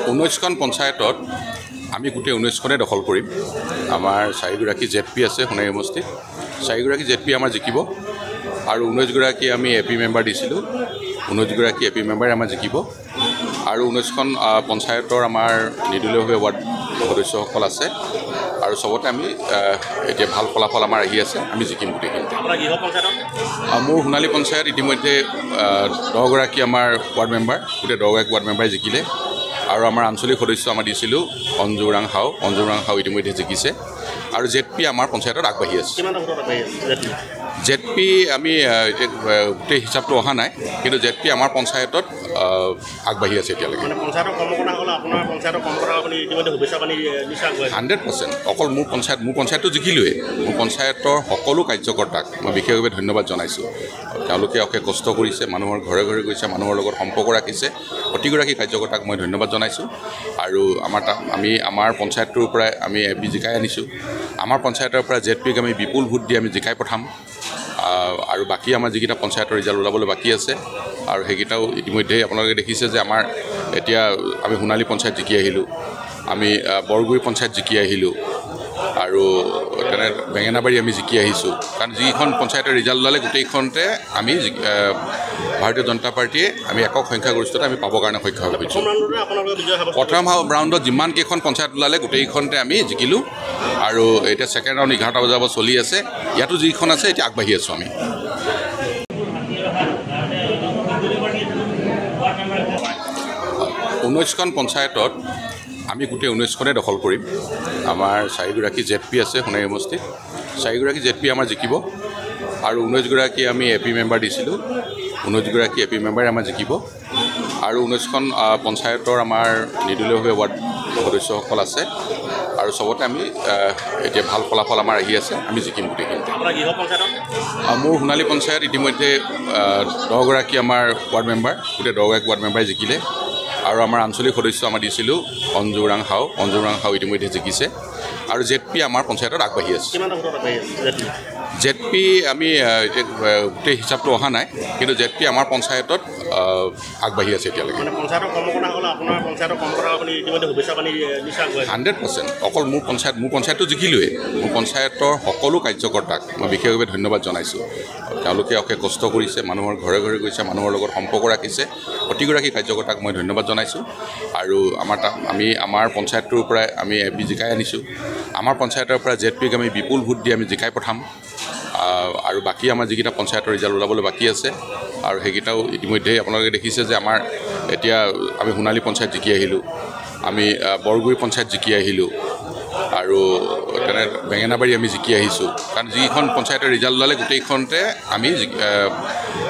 19খন পঞ্চায়তত আমি গোটেই 19খনে দখল কৰিম। আমাৰ 4গৰাকী ZP আছে সোণাৰী সমষ্টিত, 4গৰাকী ZP আমাৰ জিকিব আৰু 19গৰাকী আমি AP মেম্বাৰ দিছিলোঁ, 19গৰাকী AP মেম্বাৰে আমাৰ জিকিব আৰু 19খন পঞ্চায়তৰ আমাৰ নিৰ্দলীয়ভাৱে ৱাৰ্ড সদস্যসকল আছে আৰু চবতে আমি এতিয়া ভাল ফলাফল আমাৰ আহি আছে, আমি জিকিম গোটেইখিনিতে। মোৰ সোণালী পঞ্চায়ত ইতিমধ্যে 10গৰাকী আমাৰ ৱাৰ্ড মেম্বাৰ, গোটেই 10গৰাকী ৱাৰ্ড মেম্বাৰে জিকিলে আৰু আমাৰ আঞ্চলিক সদস্য আমাৰ দিছিলোঁ অঞ্জু ওৰাং হাও ইতিমধ্যে জিকিছে আৰু ZP আমাৰ পঞ্চায়তত আগবাঢ়ি আছে। ZP আমি এতিয়া গোটেই হিচাপটো অহা নাই, কিন্তু ZP আমাৰ পঞ্চায়তত আগবাঢ়ি আছে এতিয়ালৈকে। 100%। অকল মোৰ পঞ্চায়তটো জিকিলোৱে, মোৰ পঞ্চায়তৰ সকলো কাৰ্যকৰ্তাক মই বিশেষভাৱে ধন্যবাদ জনাইছোঁ। তেওঁলোকে অশেষ কষ্ট কৰিছে, মানুহৰ ঘৰে ঘৰে গৈছে, মানুহৰ লগত সম্পৰ্ক ৰাখিছে, প্ৰতিগৰাকী কাৰ্যকৰ্তাক মই ধন্যবাদ জনাইছোঁ। আৰু আমাৰ পঞ্চায়তটোৰ পৰাই আমি AP জিকাই আনিছোঁ। আমাৰ পঞ্চায়তৰ পৰা ZPক আমি বিপুল ভোট দি আমি জিকাই পঠাম আৰু বাকী আমাৰ যিকেইটা পঞ্চায়তৰ ৰিজাল্ট ওলাবলৈ বাকী আছে আৰু সেইকেইটাও ইতিমধ্যেই আপোনালোকে দেখিছে যে আমাৰ এতিয়া আমি সোণালী পঞ্চায়ত জিকি আহিলোঁ, আমি বৰগুৰি পঞ্চায়ত জিকি আহিলোঁ আৰু তেনে বেঙেনাবাৰী আমি জিকি আহিছোঁ। কাৰণ যিখন পঞ্চায়তৰ ৰিজাল্ট ওলালে গোটেইখনতে আমি ভাৰতীয় জনতা পাৰ্টীয়ে আমি একক সংখ্যাগৰিষ্ঠতা আমি পাবৰ কাৰণে সক্ষম হৈছোঁ। প্ৰথম ৰাউণ্ডত যিমানকেইখন পঞ্চায়ত ওলালে গোটেইখনতে আমি জিকিলোঁ আৰু এতিয়া ছেকেণ্ড ৰাউণ্ড 11টা বজাৰ পৰা চলি আছে, ইয়াতো যিখন আছে এতিয়া আগবাঢ়ি আছোঁ আমি। 19খন পঞ্চায়তত আমি গোটেই 19খনে দখল কৰিম। আমাৰ 4গৰাকী ZP আছে সোণাৰী সমষ্টিত, 4গৰাকী ZP আমাৰ জিকিব আৰু 19গৰাকী আমি AP মেম্বাৰ দিছিলোঁ, 19গৰাকী AP মেম্বাৰে আমাৰ জিকিব আৰু 19খন পঞ্চায়তৰ আমাৰ নিৰ্দলীয়ভাৱে ৱাৰ্ড সদস্যসকল আছে আৰু চবতে আমি এতিয়া ভাল ফলাফল আমাৰ আহি আছে, আমি জিকিম গোটেইখিনিতে। মোৰ সোণালী পঞ্চায়ত ইতিমধ্যে 10গৰাকী আমাৰ ৱাৰ্ড মেম্বাৰ, গোটেই 10গৰাকী ৱাৰ্ড মেম্বাৰে জিকিলে আৰু আমাৰ আঞ্চলিক সদস্য আমাৰ দিছিলোঁ অঞ্জু ওৰাং হাও ইতিমধ্যে জিকিছে আৰু ZP আমাৰ পঞ্চায়তত আগবাঢ়ি আছে। ZP আমি এতিয়া গোটেই হিচাপটো অহা নাই, কিন্তু ZP আমাৰ পঞ্চায়তত আগবাঢ়ি আছে এতিয়ালৈকে। 100%। অকল মোৰ পঞ্চায়তটো জিকিলোৱে, মোৰ পঞ্চায়তৰ সকলো কাৰ্যকৰ্তাক মই বিশেষভাৱে ধন্যবাদ জনাইছোঁ। তেওঁলোকে অশেষ কষ্ট কৰিছে, মানুহৰ ঘৰে ঘৰে গৈছে, মানুহৰ লগত সম্পৰ্ক ৰাখিছে, প্ৰতিগৰাকী কাৰ্যকৰ্তাক মই ধন্যবাদ জনাইছোঁ। আৰু আমাৰ পঞ্চায়তটোৰ পৰাই আমি AP জিকাই আনিছোঁ। আমাৰ পঞ্চায়তৰ পৰা ZPক আমি বিপুল ভোট দি আমি জিকাই পঠাম আৰু বাকী আমাৰ যিকেইটা পঞ্চায়তৰ ৰিজাল্ট ওলাবলৈ বাকী আছে আৰু সেইকেইটাও ইতিমধ্যেই আপোনালোকে দেখিছে যে আমাৰ এতিয়া আমি সোণালী পঞ্চায়ত জিকি আহিলোঁ, আমি বৰগুৰি পঞ্চায়ত জিকি আহিলোঁ আৰু তেনে বেঙেনাবাৰী আমি জিকি আহিছোঁ। কাৰণ যিখন পঞ্চায়তৰ ৰিজাল্ট ওলালে গোটেইখনতে আমি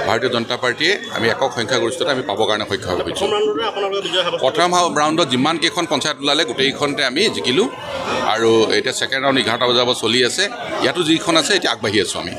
ভাৰতীয় জনতা পাৰ্টীয়ে আমি একক সংখ্যাগৰিষ্ঠতা আমি পাবৰ কাৰণে সক্ষম হৈছোঁ। প্ৰথম ৰাউণ্ডত যিমানকেইখন পঞ্চায়ত ওলালে গোটেইখনতে আমি জিকিলোঁ আৰু এতিয়া ছেকেণ্ড ৰাউণ্ড 11টা বজাৰ পৰা চলি আছে, ইয়াতো যিখন আছে এতিয়া আগবাঢ়ি আছোঁ আমি।